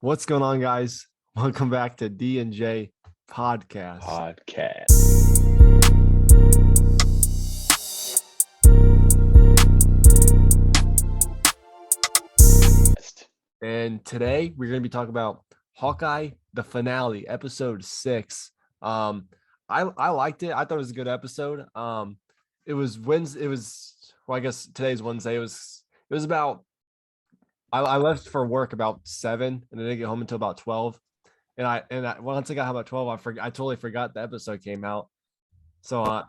What's going on, guys? Welcome back to D&J Podcast. And today we're going to be talking about Hawkeye, the finale, episode 6. I liked it. I thought it was a good episode. It was Wednesday. I guess today's Wednesday. It was about. I left for work about 7, and I didn't get home until about 12. And once I got home at 12, I totally forgot the episode came out. So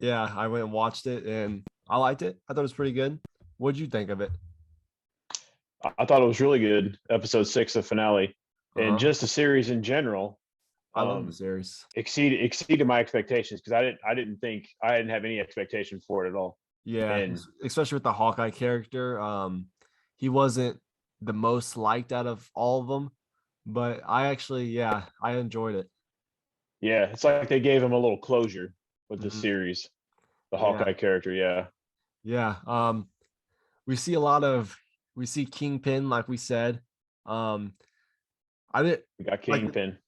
yeah, I went and watched it, and I liked it. I thought it was pretty good. What'd you think of it? I thought it was really good. Episode 6, the finale, and Uh-huh. just the series in general. I love the series. Exceeded my expectations because I didn't have any expectation for it at all. Yeah, And especially with the Hawkeye character. He wasn't the most liked out of all of them, but I enjoyed it. yeah, it's like they gave him a little closure with the Mhm. series, the Yeah. Hawkeye character. Yeah, Yeah. We see Kingpin, like we said. Um, I didn't we got like Kingpin.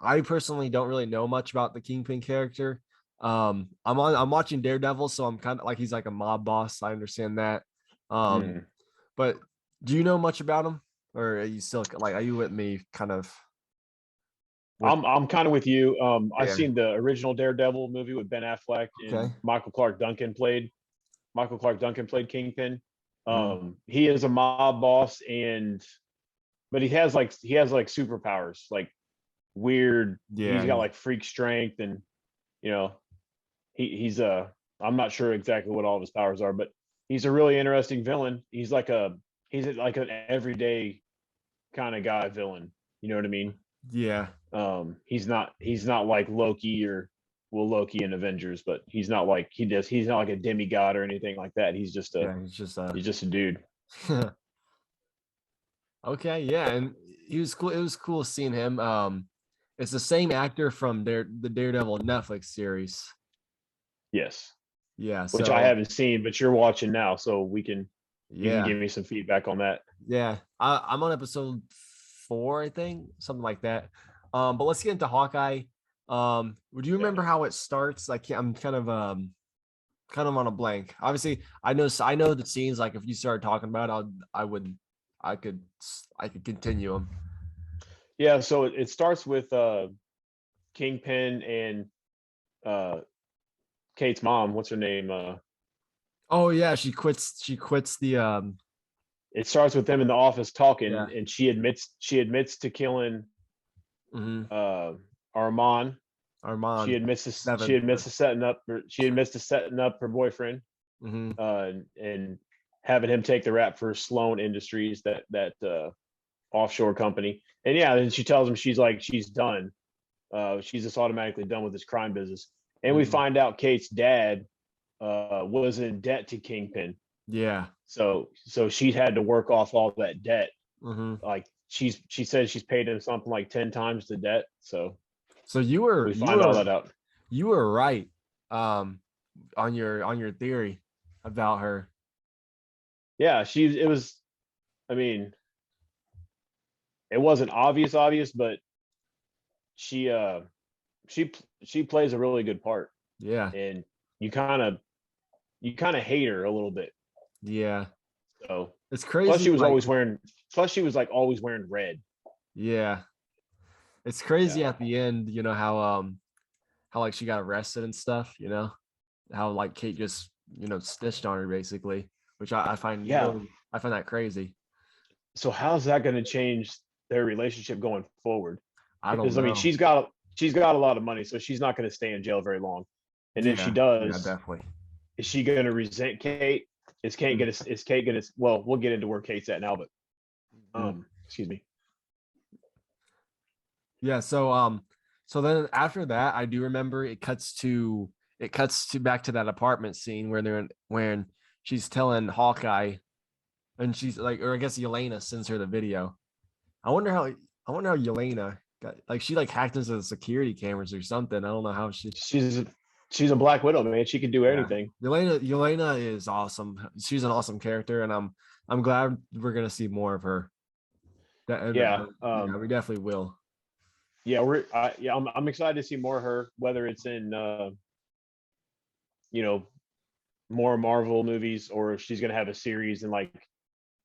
I personally don't really know much about the Kingpin character. I'm watching Daredevil, so I'm kind of like he's like a mob boss. I understand that. But do you know much about him, or are you still like are you with me kind of? I'm kind of with you. I've Yeah. seen the original Daredevil movie with Ben Affleck and Okay. Michael Clark Duncan played Kingpin. Mm. He is a mob boss, but he has like superpowers, like weird. He's Yeah. got like freak strength, and you know, he's I'm not sure exactly what all of his powers are, but he's a really interesting villain. He's like an everyday kind of guy villain. You know what I mean? Yeah. He's not like Loki Loki in Avengers, but he's not like he's not like a demigod or anything like that. He's just he's just a dude. Okay, yeah, and he was cool. It was cool seeing him. It's the same actor from the Daredevil Netflix series. Yes. Yeah, Which I haven't seen, but you're watching now, so you can give me some feedback on that. Yeah, I'm on episode 4, I think, something like that. But let's get into Hawkeye. Would you remember how it starts? I'm kind of on a blank. Obviously, I know the scenes. Like if you started talking about it, I could continue them. Yeah, so it starts with Kingpin and Kate's mom. What's her name? Oh yeah, she quits the It starts with them in the office talking, Yeah. and she admits to killing Armand. She admits to setting up her boyfriend, and having him take the rap for Sloan Industries, that offshore company. And yeah, then she tells him she's done. She's just automatically done with this crime business. And we find out Kate's dad was in debt to Kingpin. Yeah. So she had to work off all that debt. Like she said she's paid him something like 10 times the debt. So we find all that out. You were right on your theory about her. Yeah, it wasn't obvious, but she plays a really good part. Yeah. And you kind of hate her a little bit. Yeah. So it's crazy. Plus she was always wearing red. Yeah. It's crazy at the end, you know, how like she got arrested and stuff, you know, how like Kate just, you know, snitched on her basically, which I find I find that crazy. So how's that going to change their relationship going forward? I don't know. I mean, she's got a lot of money, so she's not going to stay in jail very long. And if she does, definitely. Is she going to resent Kate? Is Kate going to? Well, we'll get into where Kate's at now, but excuse me. Yeah. So then after that, I do remember it cuts to back to that apartment scene when she's telling Hawkeye, and she's like, or I guess Elena sends her the video. I wonder how Elena got, like, she like hacked into the security cameras or something. I don't know how she's a Black Widow, man. She can do anything. Elena is awesome. She's an awesome character, and I'm glad we're gonna see more of her. Yeah, we definitely will. Yeah, I'm excited to see more of her, whether it's in more Marvel movies, or if she's gonna have a series in like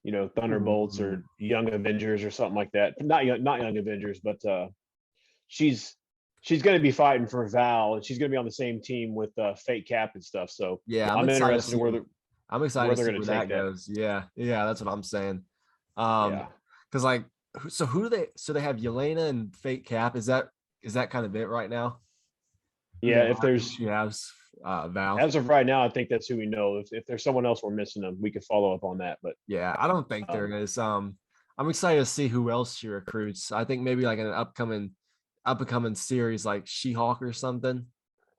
Thunderbolts or Young Avengers or something like that. Not Young Avengers, but she's gonna be fighting for Val, and she's gonna be on the same team with Fate Cap and stuff. So yeah, I'm interested in I'm excited to see where that goes. Yeah, that's what I'm saying. Because like, so who do they? So they have Elena and Fate Cap. Is that kind of it right now? Yeah, if there's she has Val. As of right now, I think that's who we know. If there's someone else we're missing them, we could follow up on that. But yeah, I don't think there is. I'm excited to see who else she recruits. I think maybe like an upcoming series like She-Hulk or something.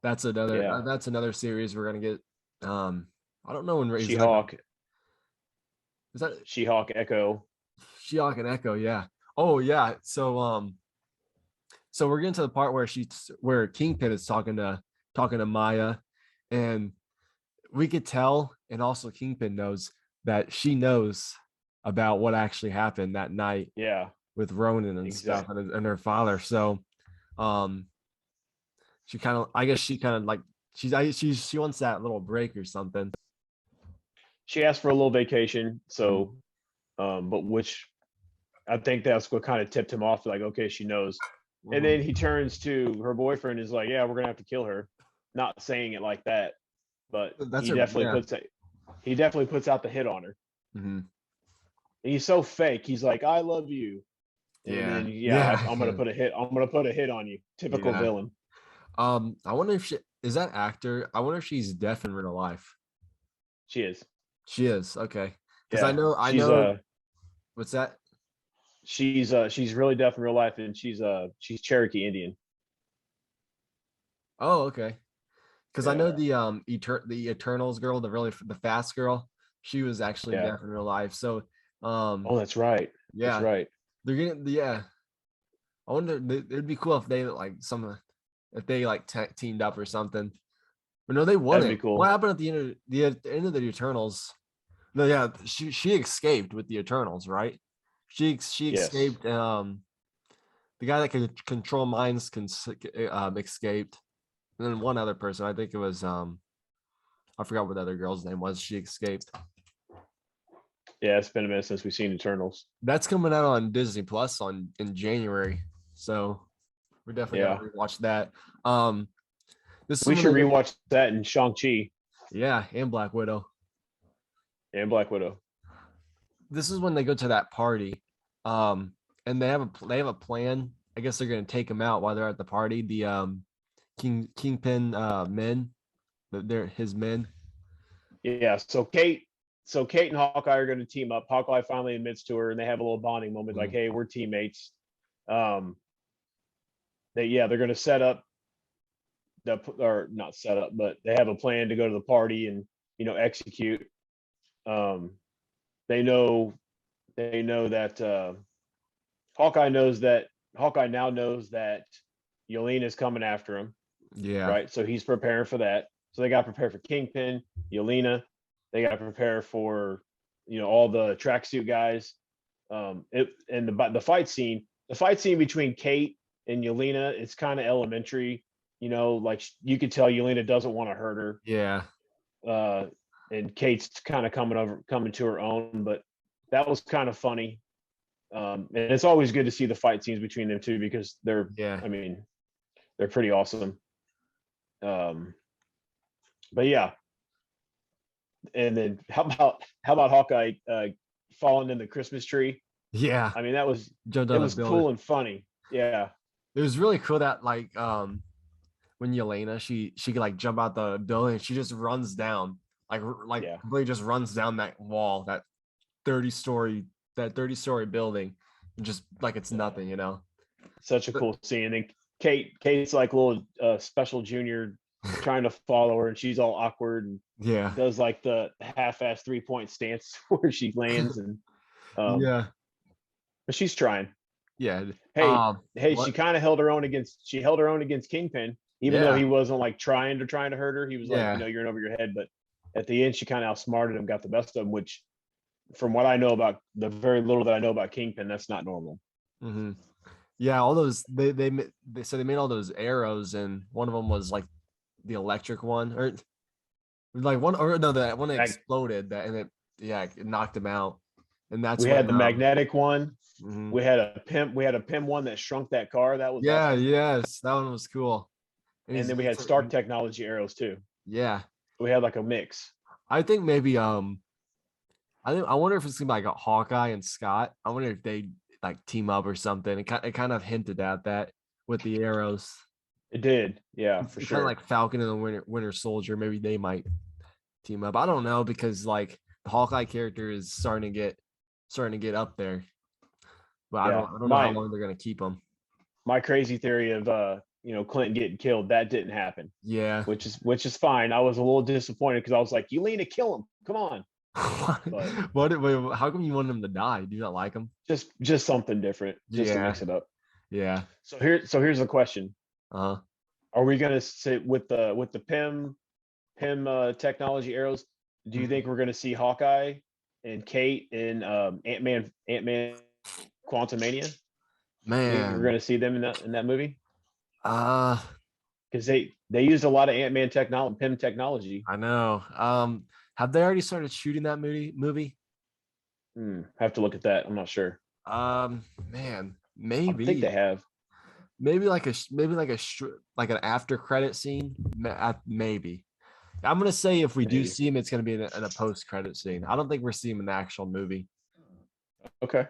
That's another series we're gonna get. I don't know when She-Hulk. Is that She-Hulk Echo? She-Hulk and Echo, yeah. Oh yeah. So we're getting to the part where Kingpin is talking to Maya, and we could tell, and also Kingpin knows that she knows about what actually happened that night. Yeah. With Ronan and stuff and her father. So she kind of, I guess she kind of like she wants that little break or something. She asked for a little vacation, so but which I think that's what kind of tipped him off, like, okay, she knows. And then he turns to her boyfriend, is like, yeah, we're gonna have to kill her. Not saying it like that, but he definitely puts out the hit on her. And he's so fake. He's like, I love you. And then, I'm gonna put a hit on you. Typical villain. I wonder if is that actor. I wonder if she's deaf in real life. She is. She is, okay. Because I know. What's that? She's really deaf in real life, and she's Cherokee Indian. Oh, okay. Because I know the Eternals girl, the fast girl, she was actually deaf in real life. So oh, that's right. Yeah, that's right. They're getting I wonder, it'd be cool if they teamed up or something. But no, they wouldn't. That'd be cool. What happened at the end of the Eternals? No, yeah, she escaped with the Eternals, right? She escaped. The guy that could control minds escaped, and then one other person. I think it was I forgot what the other girl's name was. She escaped. Yeah, it's been a minute since we've seen Eternals. That's coming out on Disney Plus in January, so we're definitely gonna rewatch that. We should rewatch that in Shang-Chi. Yeah, and Black Widow. This is when they go to that party, and they have a plan. I guess they're gonna take him out while they're at the party. The Kingpin men, they're his men. Yeah. So Kate and Hawkeye are going to team up. Hawkeye finally admits to her, and they have a little bonding moment, like, hey, we're teammates. They're going to set up not set up, but they have a plan to go to the party and execute. They know that Hawkeye now knows that Yelena's coming after him. Yeah. Right. So he's preparing for that. So they got to prepare for Kingpin, Elena. They got to prepare for, all the tracksuit guys. The fight scene between Kate and Elena, it's kind of elementary. Like you could tell Elena doesn't want to hurt her. Yeah. And Kate's kind of coming to her own, but that was kind of funny. And it's always good to see the fight scenes between them two, because they're pretty awesome. But yeah. And then how about Hawkeye falling in the Christmas tree? Yeah. I mean, that was cool and funny. Yeah. It was really cool that when Elena she could like jump out the building, she just runs down really just runs down that wall, that 30-story building, just like it's nothing, Such a cool scene. And Kate's like little special junior trying to follow her, and she's all awkward and does like the half-ass 3-point stance where she lands, and but she's trying. Hey, she kind of held her own against Kingpin, even though he wasn't like trying to hurt her. He was like, you're in over your head, but at the end she kind of outsmarted him, got the best of him, which from what I know about the very little that I know about Kingpin, that's not normal. Mm-hmm. Yeah, all those they so they made all those arrows, and one of them was like the electric one, or like one, or no, that one exploded that, and it knocked him out. And that's we had the magnetic one. Mm-hmm. We had a PIM one that shrunk that car. That was awesome. Awesome. Yes, that one was cool. And then we had Stark technology arrows too. Yeah, we had like a mix. I think maybe I wonder if it's gonna be like a Hawkeye and Scott. I wonder if they like team up or something. It kind of hinted at that with the arrows. It did, yeah, for sure. Kind of like Falcon and the Winter Soldier. Maybe they might team up. I don't know, because like the Hawkeye character is starting to get up there. But yeah, I don't know how long they're gonna keep him. My crazy theory of Clint getting killed, that didn't happen. Yeah, which is fine. I was a little disappointed because I was like, Elena, kill him, come on. But how come you want him to die? Do you not like him? Just something different, just to mix it up. Yeah. So here's the question. Are we gonna sit with the PIM technology arrows? Do you think we're gonna see Hawkeye and Kate in AntMan Quantumania? Man, we're gonna see them in that movie? Because they used a lot of AntMan technology, PIM technology. I know. Have they already started shooting that movie? Have to look at that. I'm not sure. Man, maybe. I think they have. Maybe like an after credit scene. Maybe. I'm gonna say if we do see him, it's gonna be in a post credit scene. I don't think we're seeing him in the actual movie. Okay.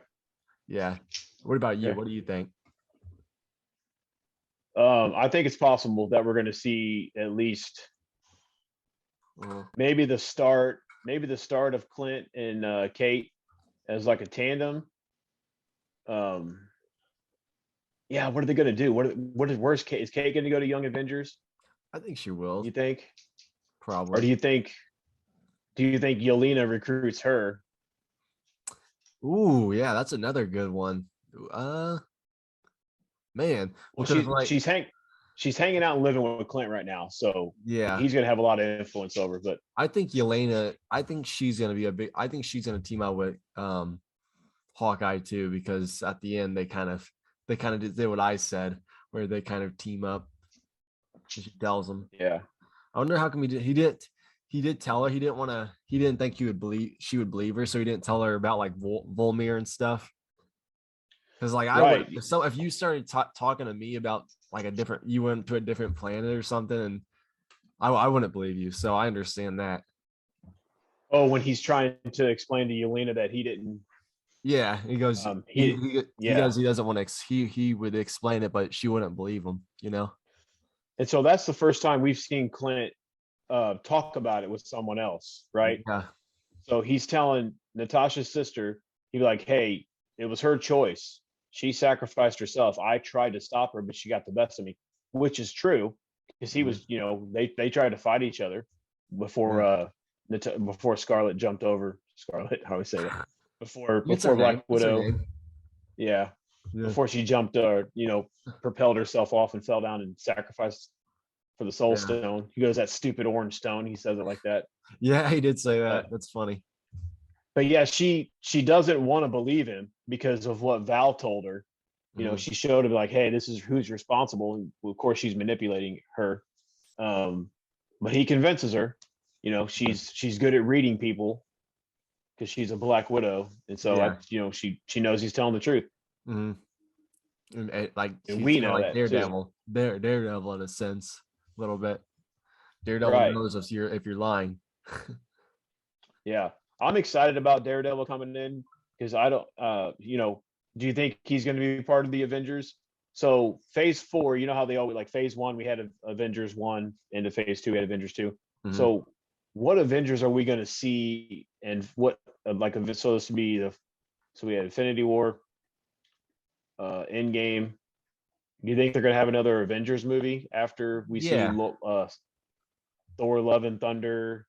Yeah. What about you? What do you think? I think it's possible that we're going to see at least maybe the start of Clint and Kate as like a tandem. Yeah, what are they going to do? Where's Kate? Is Kate going to go to Young Avengers? I think she will. You think? Probably. Or do you think Yelena recruits her? Ooh, yeah, that's another good one. Man, well, she's hanging out and living with Clint right now, so yeah, he's gonna have a lot of influence over. But I think Elena, I think she's gonna team out with Hawkeye too, because at the end they kind of did what I said, where they kind of team up. She tells him. Yeah. I wonder how come he did tell her he didn't think she would believe her, so he didn't tell her about like Volmir and stuff. Because like if you started talking to me about like you went to a different planet or something, and I wouldn't believe you. So I understand that. Oh, when he's trying to explain to Yelena that he didn't. Yeah, he goes. He doesn't want to. He would explain it, but she wouldn't believe him. And so that's the first time we've seen Clint talk about it with someone else, right? Yeah. So he's telling Natasha's sister, he'd be like, "Hey, it was her choice. She sacrificed herself. I tried to stop her, but she got the best of me," which is true, because he was, they tried to fight each other before before Scarlet jumped over. Scarlet, how do I say that? Before Black Widow. Yeah. Before she jumped propelled herself off and fell down and sacrificed for the Soul Stone. He goes, "That stupid orange stone." He says it like that. Yeah, he did say that. That's funny. But yeah, she doesn't want to believe him because of what Val told her. She showed him like, "Hey, this is who's responsible." And of course, she's manipulating her. But he convinces her. She's good at reading people because she's a Black Widow, and so she knows he's telling the truth. Mm-hmm. And we know like that Daredevil, Daredevil in a sense, a little bit. Daredevil knows if you're lying. Yeah, I'm excited about Daredevil coming in because I don't, do you think he's going to be part of the Avengers? So Phase 4, you know how they always like Phase 1, we had Avengers 1, into Phase 2, we had Avengers 2. Mm-hmm. So what Avengers are we going to see, and what so this would be so we had Infinity War, Endgame. Do you think they're going to have another Avengers movie after we see Thor: Love and Thunder?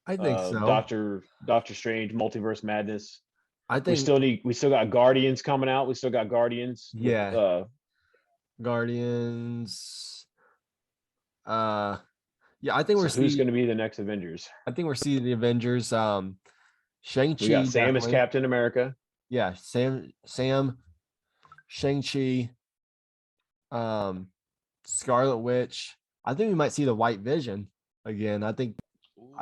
I think so. Doctor Strange, Multiverse Madness. I think we still got Guardians coming out. We still got Guardians. Yeah. Guardians. Yeah, I think who's going to be the next Avengers? I think we're seeing the Avengers. Shang-Chi. We got Sam as definitely. Captain America. Yeah, Sam, Shang-Chi, Scarlet Witch. I think we might see the White Vision again. I think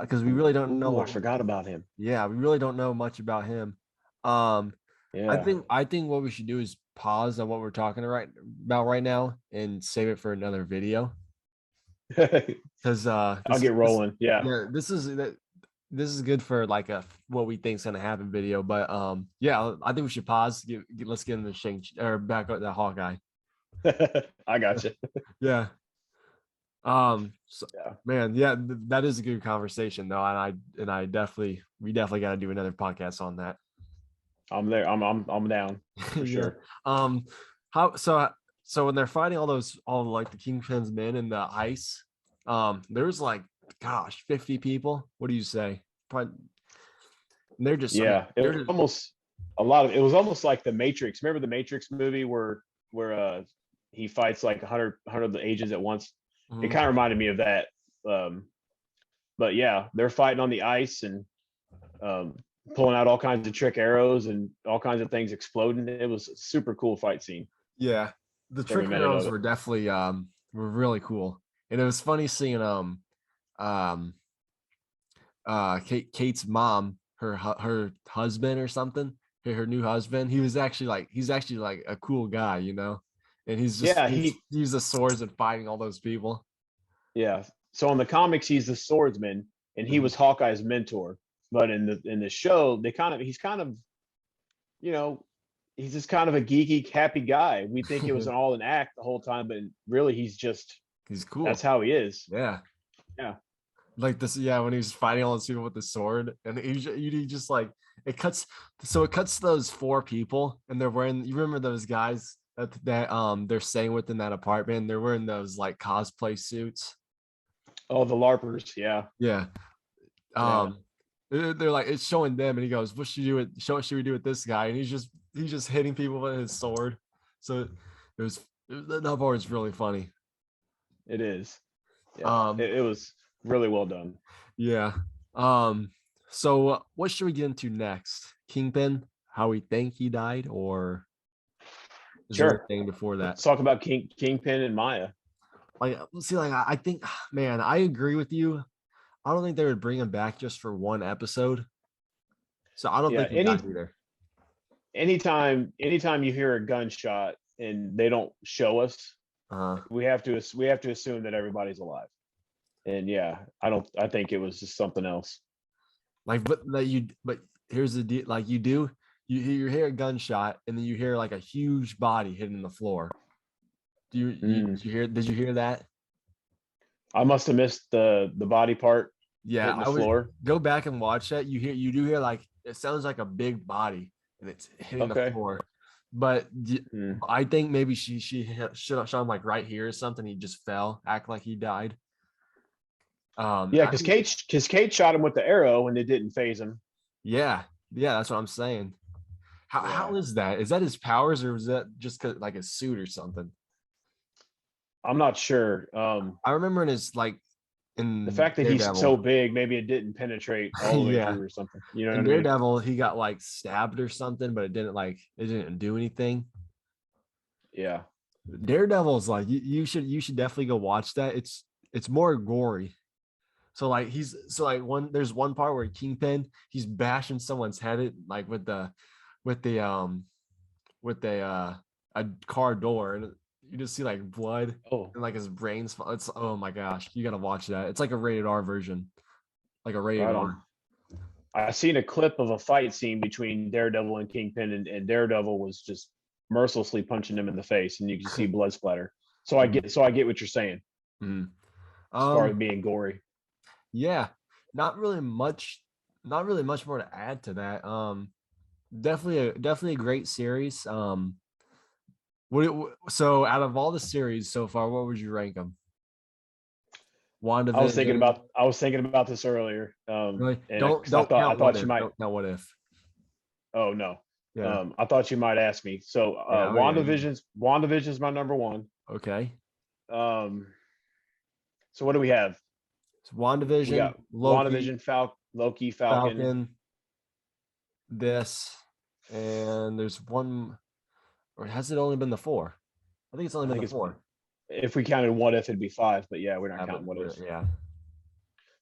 because we really don't know. I forgot about him. Yeah, we really don't know much about him. Yeah. I think what we should do is pause on what we're talking about right now and save it for another video. Because I'll get rolling. This is good for like a what we think is gonna happen video. But yeah, I think we should pause. Let's get into Shang or back up the Hawkeye. I got you. Yeah. So, yeah. Man, that is a good conversation though, and we definitely got to do another podcast on that. I'm there. I'm down for sure. So when they're fighting all like the Kingpin's men in the ice, there's like 50 people. What do you say? Probably, they're just it was almost like the Matrix. Remember the Matrix movie where he fights like 100 of the agents at once? Mm-hmm. It kind of reminded me of that. But yeah, they're fighting on the ice and pulling out all kinds of trick arrows and all kinds of things exploding. It was a super cool fight scene. Yeah, the trick arrows were definitely were really cool, and it was funny seeing Kate's mom, her husband or something, her new husband. He's actually like a cool guy, you know, and he's just he used the swords and fighting all those people. Yeah. So in the comics, he's the swordsman, and he was Hawkeye's mentor. But in the show, he's kind of, you know, he's just kind of a geeky, happy guy. We think it was all an act the whole time, but really he's cool. That's how he is. Yeah. Yeah. Like this, yeah, when he's fighting all those people with the sword, and he just like it cuts those 4 people, and they're wearing, you remember those guys that they're staying with in that apartment, they're wearing those like cosplay suits. Oh, the LARPers, yeah. Yeah. They're like, it's showing them, and he goes, what should we do with this guy? And he's just hitting people with his sword. So that part was really funny. It is. Yeah. It was really well done. Yeah. So what should we get into next? Kingpin, how we think he died, or is there anything before that? Let's talk about Kingpin and Maya. Like, see, like I think, man, I agree with you. I don't think they would bring him back just for one episode. So I don't think he died either. Anytime you hear a gunshot and they don't show us, we have to assume that everybody's alive. And yeah, I think it was just something else. Like, but here's the deal. Like you hear a gunshot, and then you hear like a huge body hitting the floor. Did you hear that? I must have missed the body part. Yeah, hitting the floor. Go back and watch that. You do hear like, it sounds like a big body, and it's hitting the floor. But I think maybe she shot him like right here or something. He just fell, act like he died. Because Kate shot him with the arrow and it didn't phase him. Yeah, that's what I'm saying. How is that? Is that his powers, or is that just like a suit or something? I'm not sure. I remember in the fact that Daredevil, he's so big, maybe it didn't penetrate all the way through or something. You know, in Daredevil, he got like stabbed or something, but it didn't do anything. Yeah, Daredevil's like, you should definitely go watch that. It's more gory. So like there's one part where Kingpin, he's bashing someone's head like with a car door, and you just see like blood and like his brains. It's, oh my gosh, you gotta watch that. It's like a rated R version, like a rated R. I seen a clip of a fight scene between Daredevil and Kingpin, and Daredevil was just mercilessly punching him in the face, and you can see blood splatter. So I get what you're saying. Mm-hmm. As far as being gory. Yeah, not really much more to add to that. Definitely a great series. So out of all the series so far, what would you rank them? WandaVision. I was thinking about this earlier. Really? I thought you might. No, what if? Oh no. Yeah. I thought you might ask me. So WandaVision's my number 1. Okay. So what do we have? It's WandaVision, Loki, WandaVision, Loki, Falcon. this, and there's one, or has it only been the 4? I think it's only been the 4. If we counted What If, it'd be 5, but yeah, we're not counting What If. Yeah.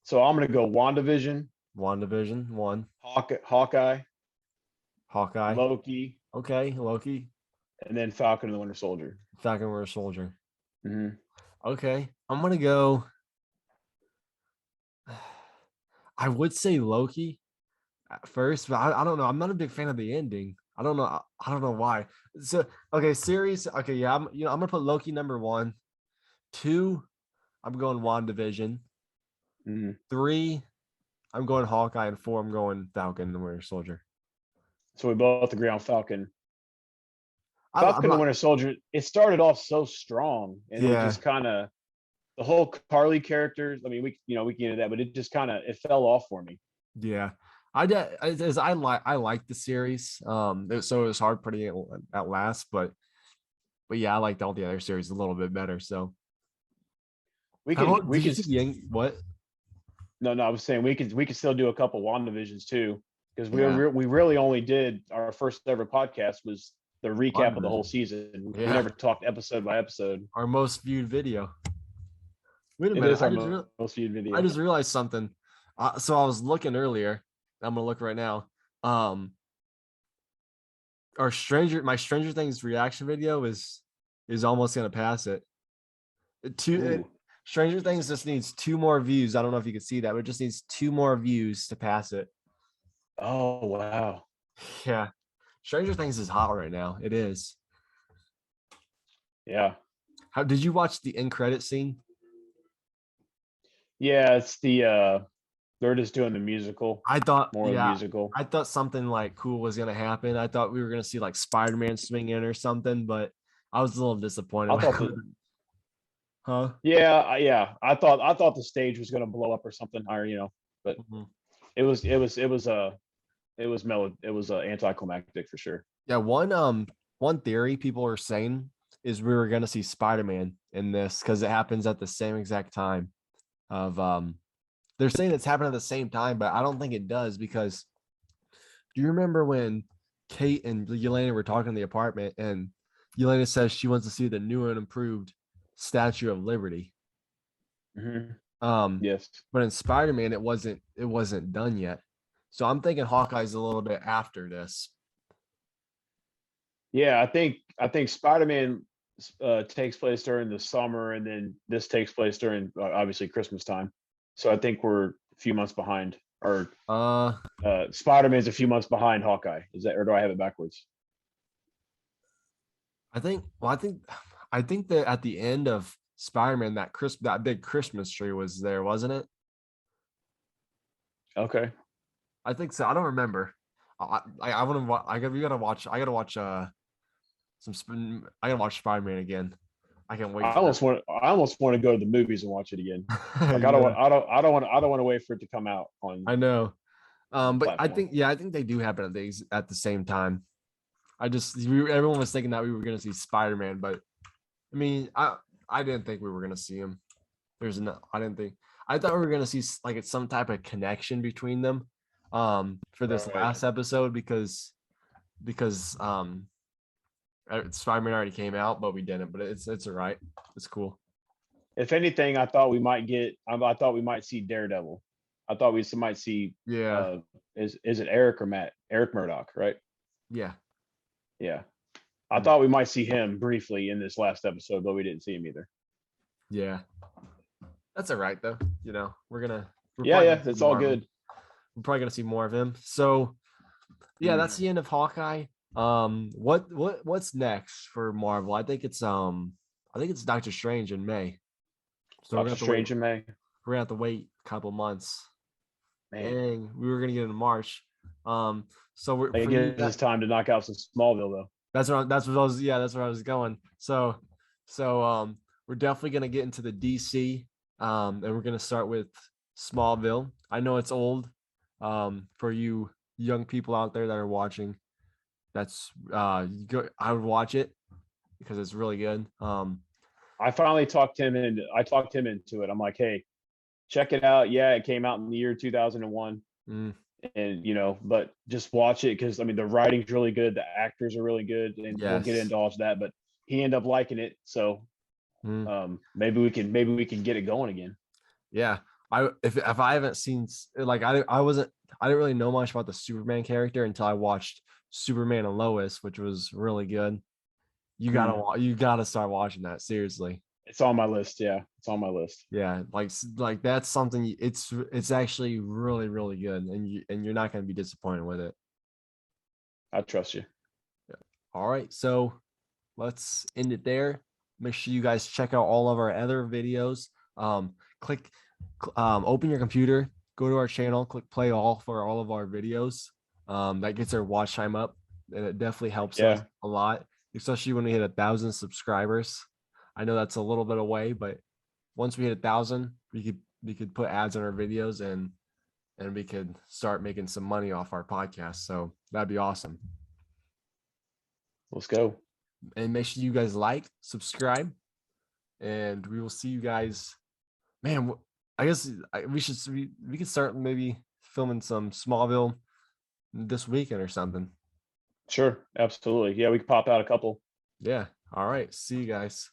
So I'm gonna go WandaVision. WandaVision 1. Hawkeye. Loki. Okay, Loki. And then Falcon and the Winter Soldier. Falcon and Winter Soldier. Mm-hmm. Okay, I'm gonna go. I would say Loki at first, but I don't know. I'm not a big fan of the ending. I don't know. I don't know why. So okay, series. Okay, yeah. I'm gonna put Loki number 1. 2, I'm going WandaVision. Mm-hmm. 3, I'm going Hawkeye, and 4, I'm going Falcon and the Winter Soldier. So we both agree on Falcon. Falcon and the Winter Soldier, it started off so strong, and it just kind of, the whole Carly characters. I mean, we can get into that, but it just kind of, it fell off for me. Yeah, I like the series. So it was hard putting it at last, but yeah, I liked all the other series a little bit better. So we can what? No, I was saying we can still do a couple WandaVisions too, because we really only did our first ever podcast was the recap of the whole season. We never talked episode by episode. Our most viewed video. Wait a minute. It is our most viewed video. I just realized something. So I was looking earlier. I'm gonna look right now. My Stranger Things reaction video is almost gonna pass it. Stranger Things just needs 2 more views. I don't know if you can see that, but it just needs 2 more views to pass it. Oh wow. Yeah. Stranger Things is hot right now. It is. Yeah. How did you watch the end credit scene? Yeah, it's the they're just doing the musical. I thought more of the musical. I thought something like cool was gonna happen. I thought we were gonna see like Spider-Man swing in or something, but I was a little disappointed. Huh? Yeah. I thought the stage was gonna blow up or something, or but it was anticlimactic for sure. Yeah, one theory people are saying is we were gonna see Spider-Man in this because it happens at the same exact time. They're saying it's happening at the same time, but I don't think it does, because do you remember when Kate and Elena were talking in the apartment and Elena says she wants to see the new and improved Statue of Liberty? Mm-hmm. Yes. But in Spider-Man, it wasn't done yet. So I'm thinking Hawkeye's a little bit after this. Yeah, I think Spider-Man takes place during the summer, and then this takes place during obviously Christmas time. So I think we're a few months behind, or Spider-Man's a few months behind Hawkeye. Is that, or do I have it backwards? I think that at the end of Spider-Man, that big Christmas tree was there, wasn't it? Okay. I think so. I don't remember. I gotta watch Spider-Man again. I can't wait. I almost want to go to the movies and watch it again. Like, I don't want to wait for it to come out on. I know. But platform. I think they do happen at the same time. Everyone was thinking that we were going to see Spider-Man, but I mean, I didn't think we were going to see him. I thought we were going to see like it's some type of connection between them for this last episode because Spider-Man already came out, but we didn't. But it's all right. It's cool. If anything, I thought we might see Daredevil. I thought we might see. Yeah. Is it Eric or Matt? Eric Murdoch, right? Yeah. Yeah. I thought we might see him briefly in this last episode, but we didn't see him either. Yeah. That's all right though. We're it's all good. We're probably gonna see more of him. So yeah, that's the end of Hawkeye. What's next for Marvel? I think it's Doctor Strange in May. So Doctor Strange in May. We're gonna have to wait a couple months. Man. Dang, we were gonna get in March. So we're gives us time to knock out some Smallville though. That's where I was going. So we're definitely gonna get into the DC. And we're gonna start with Smallville. I know it's old. For you young people out there that are watching, that's I would watch it because it's really good. I finally talked him into it. I'm like, hey, check it out. Yeah, it came out in the year 2001. and but just watch it because I mean the writing's really good, the actors are really good, and we'll get into all of that. But he ended up liking it, so maybe we can get it going again. Yeah, if I haven't seen, like, I didn't really know much about the Superman character until I watched Superman and Lois, which was really good. You gotta start watching that, seriously. It's on my list. Yeah, it's on my list. Yeah, like that's something. It's actually really, really good, and you're not gonna be disappointed with it. I trust you. Yeah. All right, so let's end it there. Make sure you guys check out all of our other videos. Open your computer, go to our channel, click play all for all of our videos. That gets our watch time up, and it definitely helps us a lot, especially when we hit 1,000 subscribers. I know that's a little bit away, but once we hit 1,000, we could put ads on our videos and we could start making some money off our podcast. So that'd be awesome. Let's go. And make sure you guys like, subscribe, and we will see you guys. Man, I guess we could start maybe filming some Smallville this weekend or something. Sure, absolutely. Yeah, we could pop out a couple. Yeah. All right. See you guys.